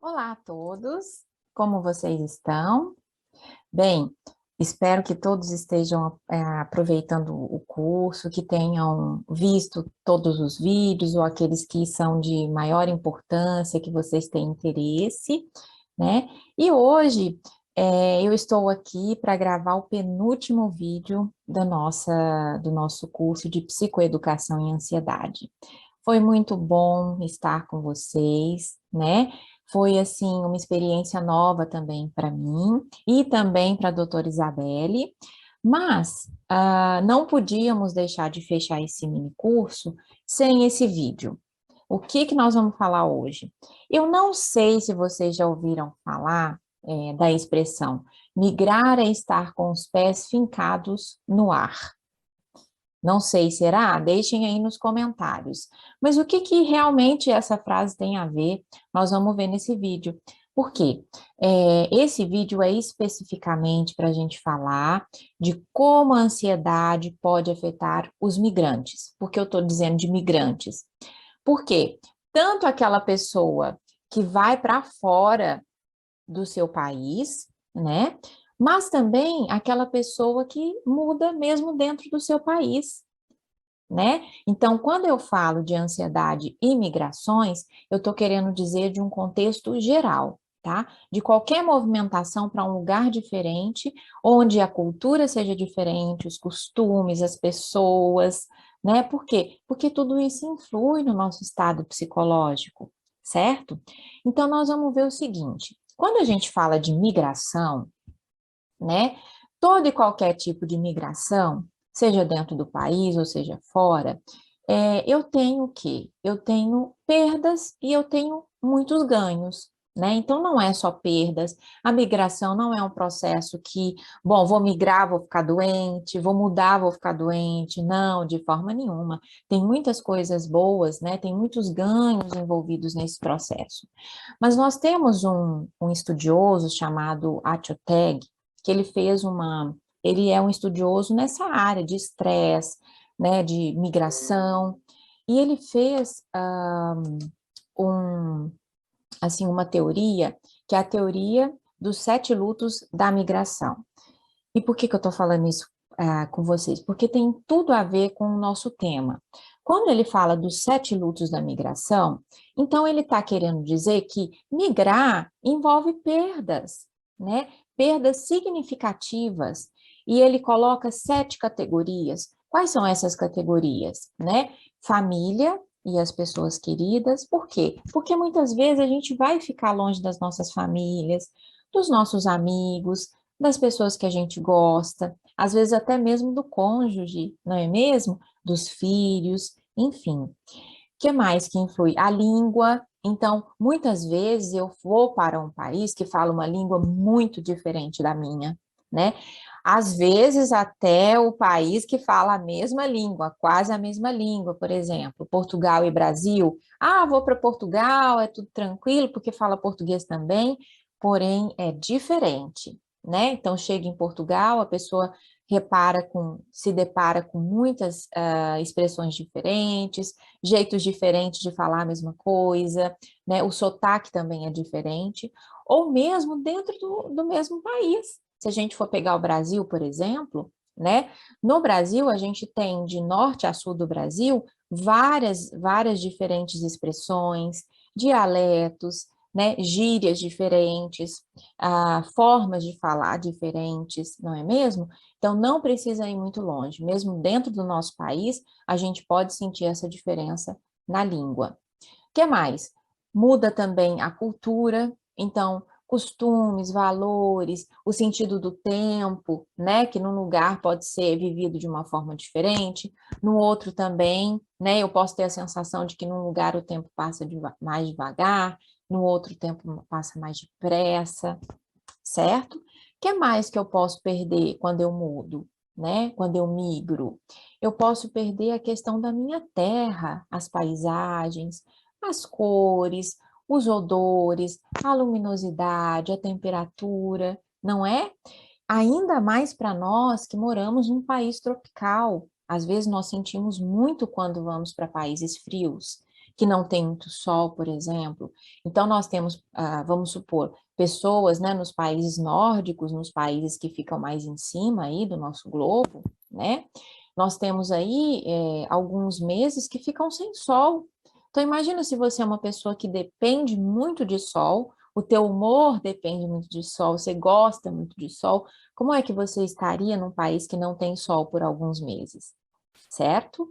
Olá a todos, como vocês estão? Bem, espero que todos estejam aproveitando o curso, que tenham visto todos os vídeos ou aqueles que são de maior importância, que vocês têm interesse, né? E hoje eu estou aqui para gravar o penúltimo vídeo do nosso curso de Psicoeducação e Ansiedade. Foi muito bom estar com vocês, né? Foi, assim, uma experiência nova também para mim e também para a doutora Isabelle, mas não podíamos deixar de fechar esse mini curso sem esse vídeo. O que que nós vamos falar hoje? Eu não sei se vocês já ouviram falar da expressão migrar é estar com os pés fincados no ar. Não sei, será? Deixem aí nos comentários. Mas o que que realmente essa frase tem a ver? Nós vamos ver nesse vídeo. Por quê? Esse vídeo é especificamente para a gente falar de como a ansiedade pode afetar os migrantes. Por que eu estou dizendo de migrantes? Porque tanto aquela pessoa que vai para fora do seu país, né? Mas também aquela pessoa que muda mesmo dentro do seu país, né? Então, quando eu falo de ansiedade e migrações, eu estou querendo dizer de um contexto geral, tá? De qualquer movimentação para um lugar diferente, onde a cultura seja diferente, os costumes, as pessoas, né? Por quê? Porque tudo isso influi no nosso estado psicológico, certo? Então, nós vamos ver o seguinte: quando a gente fala de migração, né? Todo e qualquer tipo de migração, seja dentro do país ou seja fora, eu tenho o quê? Eu tenho perdas e eu tenho muitos ganhos, né? Então não é só perdas. A migração não é um processo que, bom, vou migrar, vou ficar doente, vou mudar, vou ficar doente. Não, de forma nenhuma. Tem muitas coisas boas, né? Tem muitos ganhos envolvidos nesse processo. Mas nós temos um estudioso chamado Atio Teg, que ele é um estudioso nessa área de estresse, né, de migração, e ele fez um, assim, uma teoria, que é a teoria dos 7 lutos da migração. E por que que eu estou falando isso com vocês? Porque tem tudo a ver com o nosso tema. Quando ele fala dos 7 lutos da migração, então ele está querendo dizer que migrar envolve perdas, né? Perdas significativas. E ele coloca 7 categorias. Quais são essas categorias, né? Família e as pessoas queridas. Por quê? Porque muitas vezes a gente vai ficar longe das nossas famílias, dos nossos amigos, das pessoas que a gente gosta, às vezes até mesmo do cônjuge, não é mesmo? Dos filhos, enfim. O que mais que influi? A língua. Então, muitas vezes eu vou para um país que fala uma língua muito diferente da minha, né? Às vezes até o país que fala a mesma língua, quase a mesma língua, por exemplo, Portugal e Brasil. Ah, vou para Portugal, é tudo tranquilo, porque fala português também, porém é diferente, né? Então, chega em Portugal, a pessoa se depara com muitas expressões diferentes, jeitos diferentes de falar a mesma coisa, né? O sotaque também é diferente, ou mesmo dentro do mesmo país. Se a gente for pegar o Brasil, por exemplo, né? No Brasil, a gente tem de norte a sul do Brasil várias diferentes expressões, dialetos, né? Gírias diferentes, formas de falar diferentes, não é mesmo? Então, não precisa ir muito longe. Mesmo dentro do nosso país, a gente pode sentir essa diferença na língua. O que mais? Muda também a cultura, então, costumes, valores, o sentido do tempo, né? Que num lugar pode ser vivido de uma forma diferente, no outro também, né? Eu posso ter a sensação de que num lugar o tempo passa mais devagar, no outro tempo passa mais depressa, certo? O que mais que eu posso perder quando eu mudo, né? Quando eu migro? Eu posso perder a questão da minha terra, as paisagens, as cores, os odores, a luminosidade, a temperatura, não é? Ainda mais para nós que moramos num país tropical. Às vezes nós sentimos muito quando vamos para países frios, que não tem muito sol, por exemplo. Então, nós temos, vamos supor, pessoas, né, nos países nórdicos, nos países que ficam mais em cima aí do nosso globo, né? Nós temos aí alguns meses que ficam sem sol. Então, imagina se você é uma pessoa que depende muito de sol, o teu humor depende muito de sol, você gosta muito de sol, como é que você estaria num país que não tem sol por alguns meses, certo? O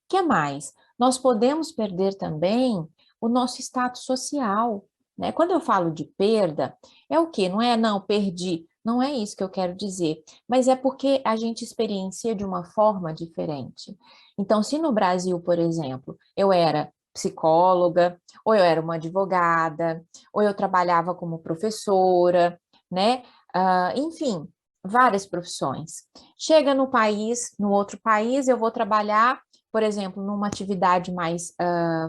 que mais? Nós podemos perder também o nosso status social, né? Quando eu falo de perda, é o quê? Não é, não, perdi. Não é isso que eu quero dizer, mas é porque a gente experiencia de uma forma diferente. Então, se no Brasil, por exemplo, eu era psicóloga, ou eu era uma advogada, ou eu trabalhava como professora, né? Enfim, várias profissões. Chega no país, no outro país, eu vou trabalhar, por exemplo, numa atividade mais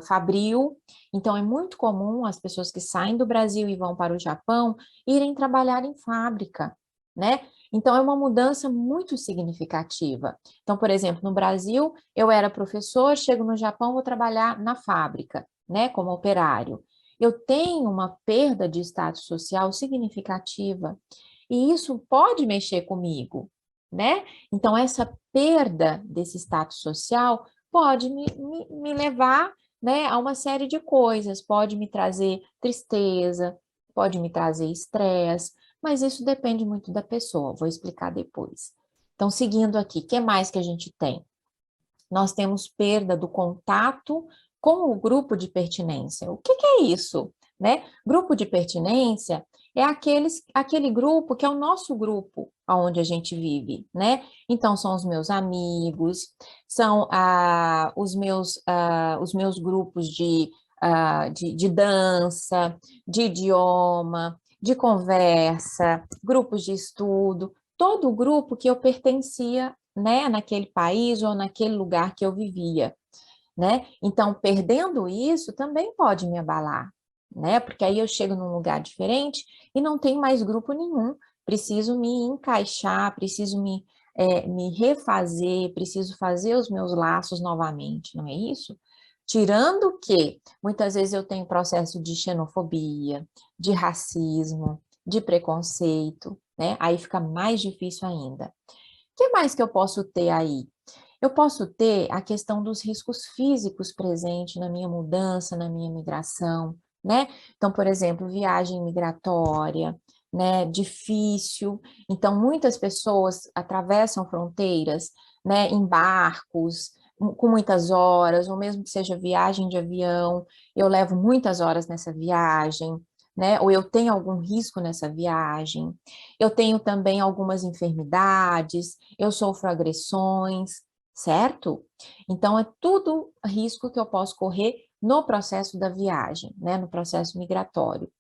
fabril. Então, é muito comum as pessoas que saem do Brasil e vão para o Japão irem trabalhar em fábrica, né? Então, é uma mudança muito significativa. Então, por exemplo, no Brasil, eu era professor, chego no Japão, vou trabalhar na fábrica, né, como operário. Eu tenho uma perda de status social significativa, e isso pode mexer comigo, né? Então, essa perda desse status social pode me levar, né, a uma série de coisas, pode me trazer tristeza, pode me trazer estresse, mas isso depende muito da pessoa, vou explicar depois. Então, seguindo aqui, o que mais que a gente tem? Nós temos perda do contato com o grupo de pertinência. O que é isso? Né? Grupo de pertinência é aquele grupo que é o nosso grupo, onde a gente vive, né? Então, são os meus amigos, são os meus grupos de dança, de idioma, de conversa, grupos de estudo, todo o grupo que eu pertencia, né, naquele país ou naquele lugar que eu vivia, né? Então, perdendo isso também pode me abalar, né? Porque aí eu chego num lugar diferente e não tem mais grupo nenhum. Preciso me encaixar, preciso me refazer, preciso fazer os meus laços novamente, não é isso? Tirando que muitas vezes eu tenho processo de xenofobia, de racismo, de preconceito, né? Aí fica mais difícil ainda. O que mais que eu posso ter aí? Eu posso ter a questão dos riscos físicos presentes na minha mudança, na minha migração, né? Então, por exemplo, viagem migratória, né? Difícil. Então, muitas pessoas atravessam fronteiras, né? Em barcos, com muitas horas, ou mesmo que seja viagem de avião, eu levo muitas horas nessa viagem, né? Ou eu tenho algum risco nessa viagem. Eu tenho também algumas enfermidades, eu sofro agressões, certo? Então, é tudo risco que eu posso correr no processo da viagem, né? No processo migratório. O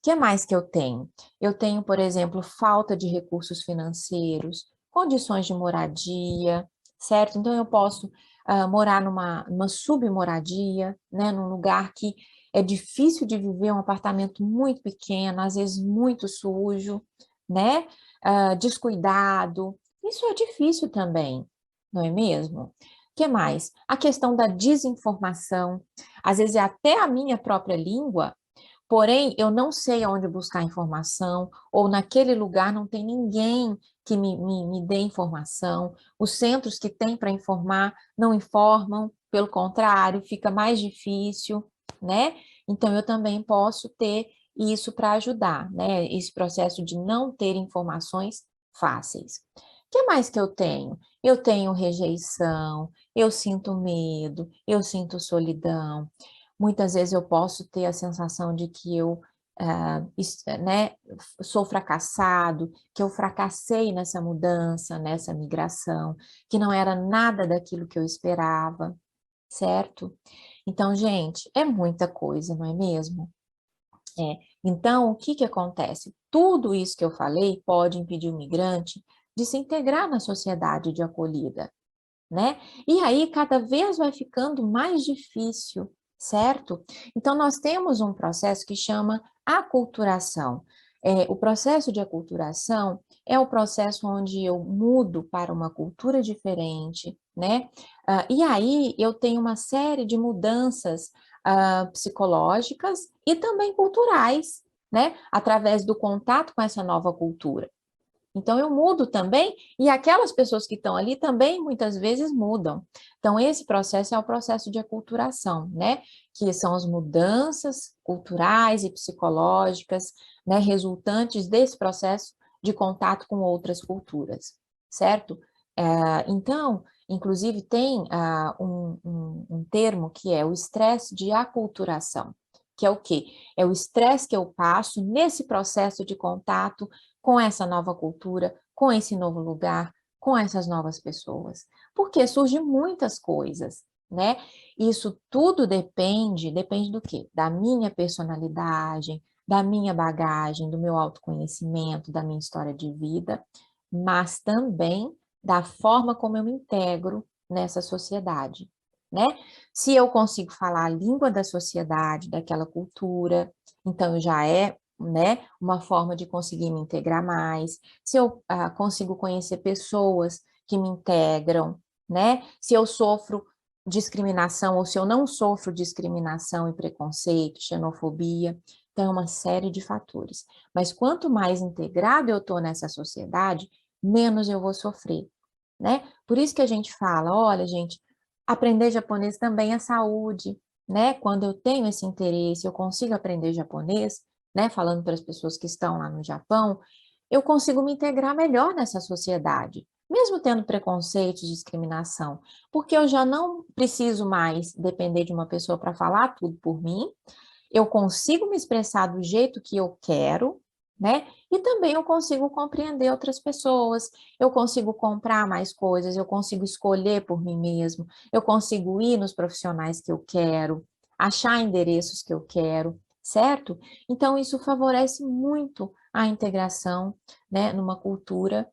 que mais que eu tenho? Eu tenho, por exemplo, falta de recursos financeiros, condições de moradia, certo? Então, eu posso morar numa submoradia, né? Num lugar que é difícil de viver, um apartamento muito pequeno, às vezes muito sujo, né? Descuidado. Isso é difícil também, não é mesmo? O que mais? A questão da desinformação. Às vezes é até a minha própria língua, porém eu não sei aonde buscar informação, ou naquele lugar não tem ninguém que me dê informação. Os centros que tem para informar não informam, pelo contrário, fica mais difícil, né? Então eu também posso ter isso para ajudar, né? Esse processo de não ter informações fáceis. O que mais que eu tenho? Eu tenho rejeição, eu sinto medo, eu sinto solidão. Muitas vezes eu posso ter a sensação de que eu, né, sou fracassado, que eu fracassei nessa mudança, nessa migração, que não era nada daquilo que eu esperava, certo? Então, gente, é muita coisa, não é mesmo? Então, o que que acontece? Tudo isso que eu falei pode impedir o migrante de se integrar na sociedade de acolhida, né? E aí cada vez vai ficando mais difícil, certo? Então nós temos um processo que chama aculturação. O processo de aculturação é o processo onde eu mudo para uma cultura diferente, né? E aí eu tenho uma série de mudanças psicológicas e também culturais, né? Através do contato com essa nova cultura. Então, eu mudo também, e aquelas pessoas que estão ali também, muitas vezes, mudam. Então, esse processo é o processo de aculturação, né? Que são as mudanças culturais e psicológicas, né? Resultantes desse processo de contato com outras culturas, certo? Então, inclusive, tem um termo que é o estresse de aculturação, que é o quê? É o estresse que eu passo nesse processo de contato com essa nova cultura, com esse novo lugar, com essas novas pessoas. Porque surgem muitas coisas, né? Isso tudo depende do quê? Da minha personalidade, da minha bagagem, do meu autoconhecimento, da minha história de vida, mas também da forma como eu me integro nessa sociedade, né? Se eu consigo falar a língua da sociedade, daquela cultura, então já é, né, uma forma de conseguir me integrar mais. Se eu consigo conhecer pessoas que me integram, né? Se eu sofro discriminação ou se eu não sofro discriminação e preconceito, xenofobia, então é uma série de fatores. Mas quanto mais integrado eu estou nessa sociedade, menos eu vou sofrer, né? Por isso que a gente fala, olha, gente, aprender japonês também é saúde, né? Quando eu tenho esse interesse, eu consigo aprender japonês, né? Falando para as pessoas que estão lá no Japão, eu consigo me integrar melhor nessa sociedade, mesmo tendo preconceito, discriminação, porque eu já não preciso mais depender de uma pessoa para falar tudo por mim, eu consigo me expressar do jeito que eu quero, né? E também eu consigo compreender outras pessoas, eu consigo comprar mais coisas, eu consigo escolher por mim mesmo, eu consigo ir nos profissionais que eu quero, achar endereços que eu quero, certo? Então, isso favorece muito a integração, né, numa cultura,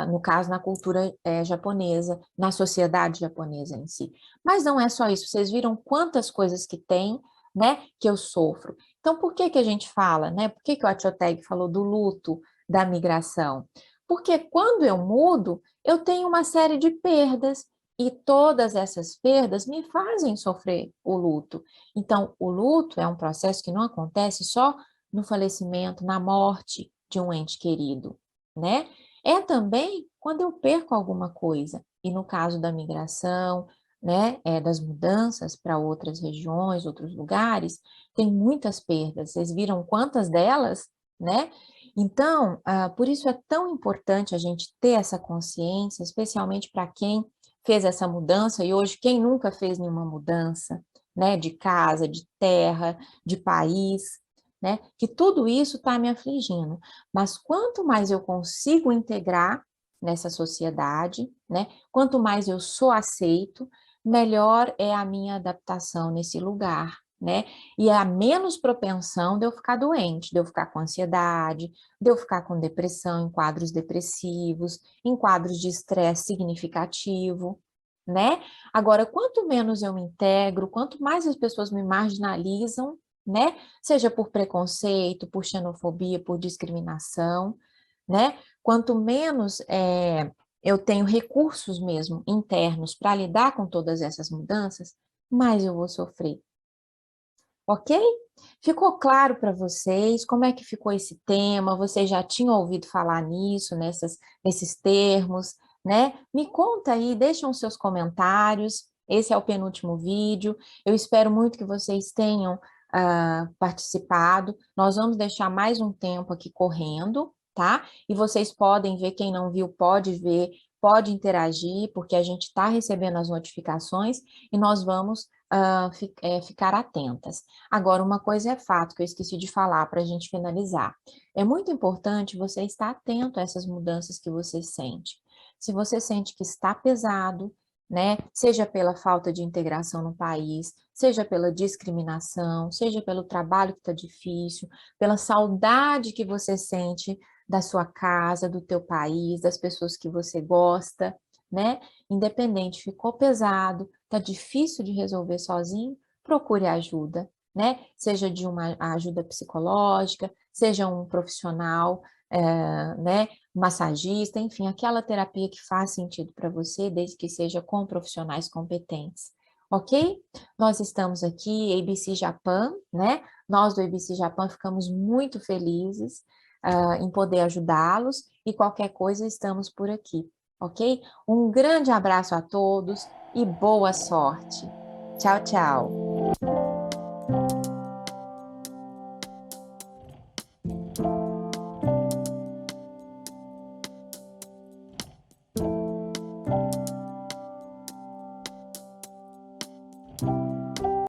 no caso, na cultura japonesa, na sociedade japonesa em si. Mas não é só isso, vocês viram quantas coisas que tem, né, que eu sofro. Então, por que que a gente fala, né? Por que que o Achioteg falou do luto da migração? Porque quando eu mudo, eu tenho uma série de perdas, e todas essas perdas me fazem sofrer o luto. Então, o luto é um processo que não acontece só no falecimento, na morte de um ente querido, né? É também quando eu perco alguma coisa, e no caso da migração, né, das mudanças para outras regiões, outros lugares, tem muitas perdas. Vocês viram quantas delas, né? Então, por isso é tão importante a gente ter essa consciência, especialmente para quem fez essa mudança, e hoje quem nunca fez nenhuma mudança, né, de casa, de terra, de país, né, que tudo isso está me afligindo. Mas quanto mais eu consigo integrar nessa sociedade, né, quanto mais eu sou aceito, melhor é a minha adaptação nesse lugar, né? E há menos propensão de eu ficar doente, de eu ficar com ansiedade, de eu ficar com depressão, em quadros depressivos, em quadros de estresse significativo, né? Agora, quanto menos eu me integro, quanto mais as pessoas me marginalizam, né? Seja por preconceito, por xenofobia, por discriminação, né? Quanto menos eu tenho recursos mesmo internos para lidar com todas essas mudanças, mais eu vou sofrer. Ok? Ficou claro para vocês como é que ficou esse tema? Vocês já tinham ouvido falar nisso, nesses termos, né? Me conta aí, deixam os seus comentários. Esse é o penúltimo vídeo. Eu espero muito que vocês tenham participado. Nós vamos deixar mais um tempo aqui correndo, tá? E vocês podem ver, quem não viu pode ver, pode interagir, porque a gente está recebendo as notificações e nós vamos ficar atentas. Agora, uma coisa é fato, que eu esqueci de falar para a gente finalizar. É muito importante você estar atento a essas mudanças que você sente. Se você sente que está pesado, né, seja pela falta de integração no país, seja pela discriminação, seja pelo trabalho que está difícil, pela saudade que você sente da sua casa, do teu país, das pessoas que você gosta, né? Independente, ficou pesado, tá difícil de resolver sozinho, procure ajuda, né? Seja de uma ajuda psicológica, seja um profissional, né? Massagista, enfim, aquela terapia que faz sentido para você, desde que seja com profissionais competentes, ok? Nós estamos aqui, ABC Japan, né? Nós do ABC Japan ficamos muito felizes em poder ajudá-los e qualquer coisa estamos por aqui, ok? Um grande abraço a todos e boa sorte. Tchau, tchau.